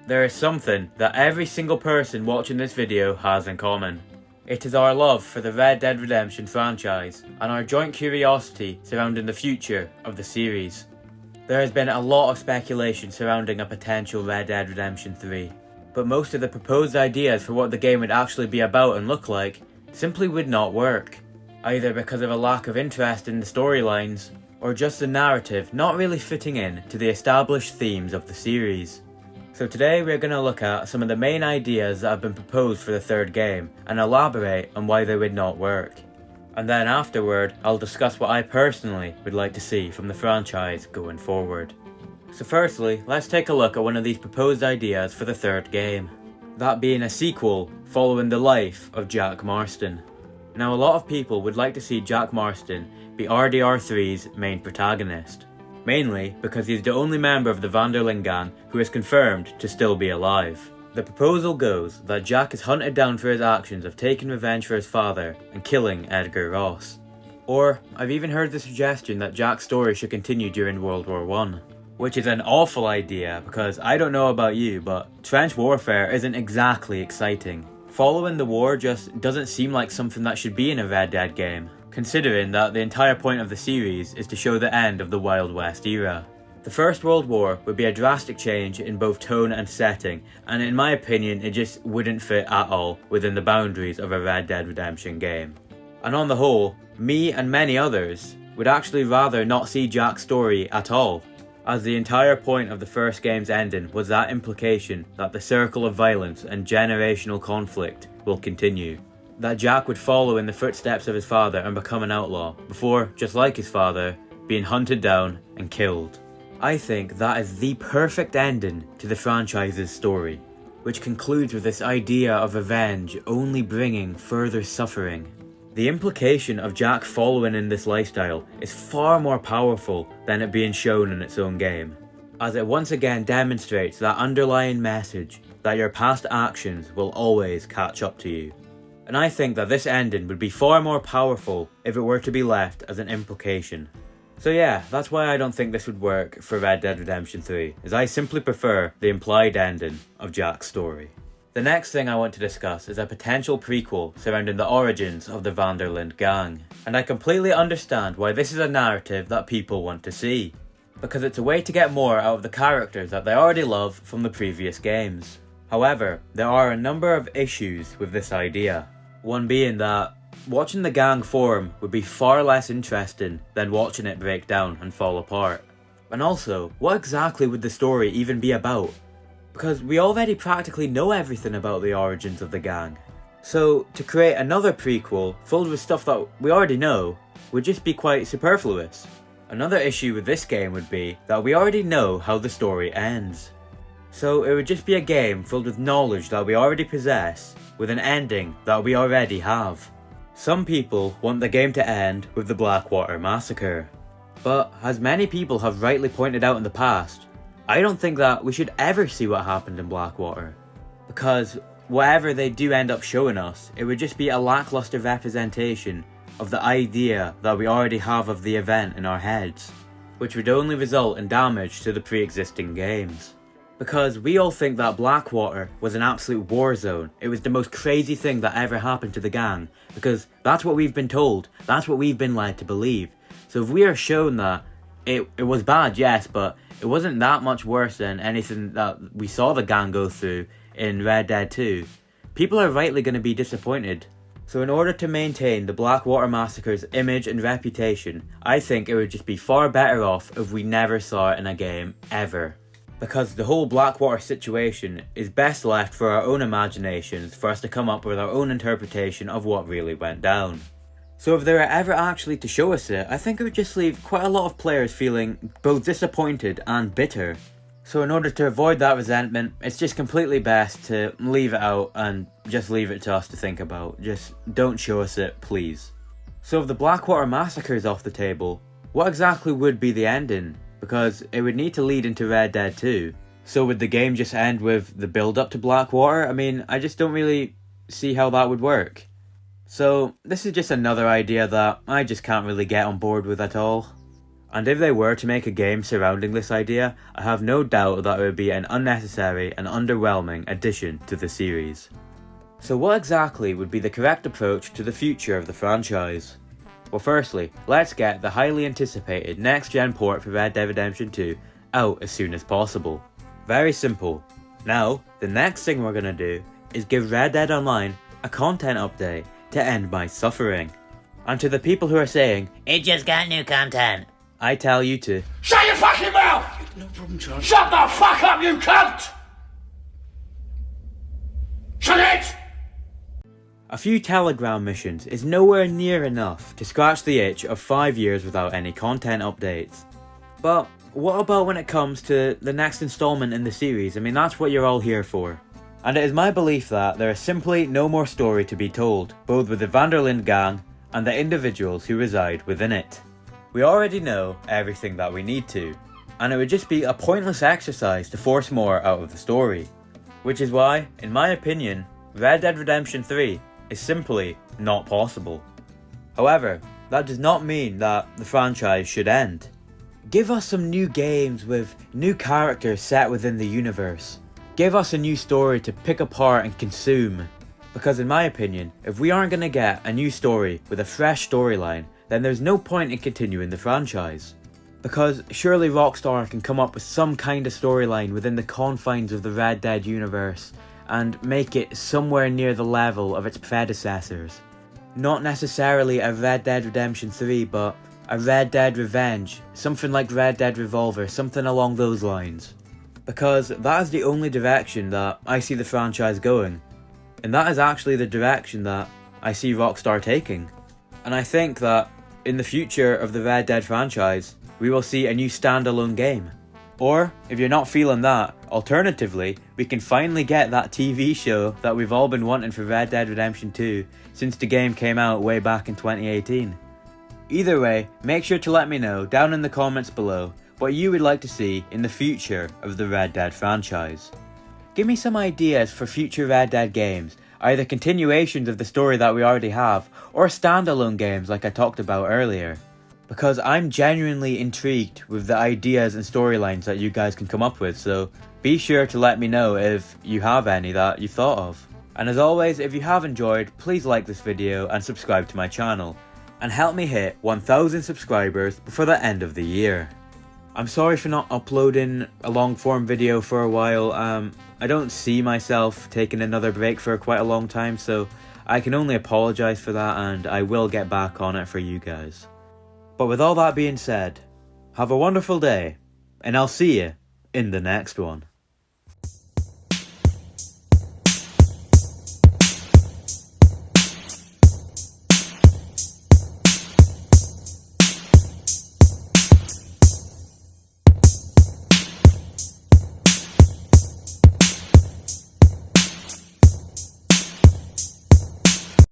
There is something that every single person watching this video has in common. It is our love for the Red Dead Redemption franchise, and our joint curiosity surrounding the future of the series. There has been a lot of speculation surrounding a potential Red Dead Redemption 3, but most of the proposed ideas for what the game would actually be about and look like simply would not work, either because of a lack of interest in the storylines, or just the narrative not really fitting in to the established themes of the series. So today we're going to look at some of the main ideas that have been proposed for the third game, and elaborate on why they would not work. And then afterward, I'll discuss what I personally would like to see from the franchise going forward. So firstly, let's take a look at one of these proposed ideas for the third game. That being a sequel following the life of Jack Marston. Now a lot of people would like to see Jack Marston be RDR3's main protagonist. Mainly because he's the only member of the Van der Linde gang who is confirmed to still be alive. The proposal goes that Jack is hunted down for his actions of taking revenge for his father and killing Edgar Ross. Or, I've even heard the suggestion that Jack's story should continue during World War I. Which is an awful idea because I don't know about you, but trench warfare isn't exactly exciting. Following the war just doesn't seem like something that should be in a Red Dead game, considering that the entire point of the series is to show the end of the Wild West era. The First World War would be a drastic change in both tone and setting, and in my opinion it just wouldn't fit at all within the boundaries of a Red Dead Redemption game. And on the whole, me and many others would actually rather not see Jack's story at all, as the entire point of the first game's ending was that implication that the circle of violence and generational conflict will continue. That Jack would follow in the footsteps of his father and become an outlaw, before, just like his father, being hunted down and killed. I think that is the perfect ending to the franchise's story, which concludes with this idea of revenge only bringing further suffering. The implication of Jack following in this lifestyle is far more powerful than it being shown in its own game, as it once again demonstrates that underlying message that your past actions will always catch up to you. And I think that this ending would be far more powerful if it were to be left as an implication. So yeah, that's why I don't think this would work for Red Dead Redemption 3, as I simply prefer the implied ending of Jack's story. The next thing I want to discuss is a potential prequel surrounding the origins of the Van der Linde gang. And I completely understand why this is a narrative that people want to see, because it's a way to get more out of the characters that they already love from the previous games. However, there are a number of issues with this idea. One being that watching the gang form would be far less interesting than watching it break down and fall apart. And also, what exactly would the story even be about? Because we already practically know everything about the origins of the gang. So to create another prequel filled with stuff that we already know would just be quite superfluous. Another issue with this game would be that we already know how the story ends. So it would just be a game filled with knowledge that we already possess, with an ending that we already have. Some people want the game to end with the Blackwater Massacre. But as many people have rightly pointed out in the past, I don't think that we should ever see what happened in Blackwater, because whatever they do end up showing us, it would just be a lackluster representation of the idea that we already have of the event in our heads, which would only result in damage to the pre-existing games. Because we all think that Blackwater was an absolute war zone. It was the most crazy thing that ever happened to the gang, because that's what we've been told, that's what we've been led to believe. So if we are shown that it was bad, yes, but it wasn't that much worse than anything that we saw the gang go through in Red Dead 2, people are rightly going to be disappointed. So in order to maintain the Blackwater Massacre's image and reputation, I think it would just be far better off if we never saw it in a game, ever. Because the whole Blackwater situation is best left for our own imaginations, for us to come up with our own interpretation of what really went down. So if they were ever actually to show us it, I think it would just leave quite a lot of players feeling both disappointed and bitter. So in order to avoid that resentment, it's just completely best to leave it out and just leave it to us to think about. Just don't show us it, please. So if the Blackwater Massacre is off the table, what exactly would be the ending? Because it would need to lead into Red Dead 2. So would the game just end with the build up to Blackwater? I mean, I just don't really see how that would work. So this is just another idea that I just can't really get on board with at all. And if they were to make a game surrounding this idea, I have no doubt that it would be an unnecessary and underwhelming addition to the series. So what exactly would be the correct approach to the future of the franchise? Well, firstly, let's get the highly anticipated next-gen port for Red Dead Redemption 2 out as soon as possible. Very simple. Now, the next thing we're gonna do is give Red Dead Online a content update to end my suffering. And to the people who are saying, "It just got new content," I tell you to shut your fucking mouth! No problem, John. Shut the fuck up, you cunt! Shut it! A few Telegram missions is nowhere near enough to scratch the itch of 5 years without any content updates. But what about when it comes to the next installment in the series? I mean, that's what you're all here for. And it is my belief that there is simply no more story to be told, both with the Vanderlyn gang and the individuals who reside within it. We already know everything that we need to, and it would just be a pointless exercise to force more out of the story. Which is why, in my opinion, Red Dead Redemption 3 is simply not possible. However, that does not mean that the franchise should end. Give us some new games with new characters set within the universe. Give us a new story to pick apart and consume. Because in my opinion, if we aren't going to get a new story with a fresh storyline, then there's no point in continuing the franchise. Because surely Rockstar can come up with some kind of storyline within the confines of the Red Dead universe and make it somewhere near the level of its predecessors. Not necessarily a Red Dead Redemption 3, but a Red Dead Revenge, something like Red Dead Revolver, something along those lines. Because that is the only direction that I see the franchise going. And that is actually the direction that I see Rockstar taking. And I think that in the future of the Red Dead franchise, we will see a new standalone game. Or, if you're not feeling that, alternatively, we can finally get that TV show that we've all been wanting for Red Dead Redemption 2 since the game came out way back in 2018. Either way, make sure to let me know down in the comments below what you would like to see in the future of the Red Dead franchise. Give me some ideas for future Red Dead games, either continuations of the story that we already have, or standalone games like I talked about earlier. Because I'm genuinely intrigued with the ideas and storylines that you guys can come up with, so be sure to let me know if you have any that you thought of. And as always, if you have enjoyed, please like this video and subscribe to my channel, and help me hit 1,000 subscribers before the end of the year. I'm sorry for not uploading a long form video for a while. I don't see myself taking another break for quite a long time, so I can only apologise for that, and I will get back on it for you guys. But with all that being said, have a wonderful day, and I'll see you in the next one.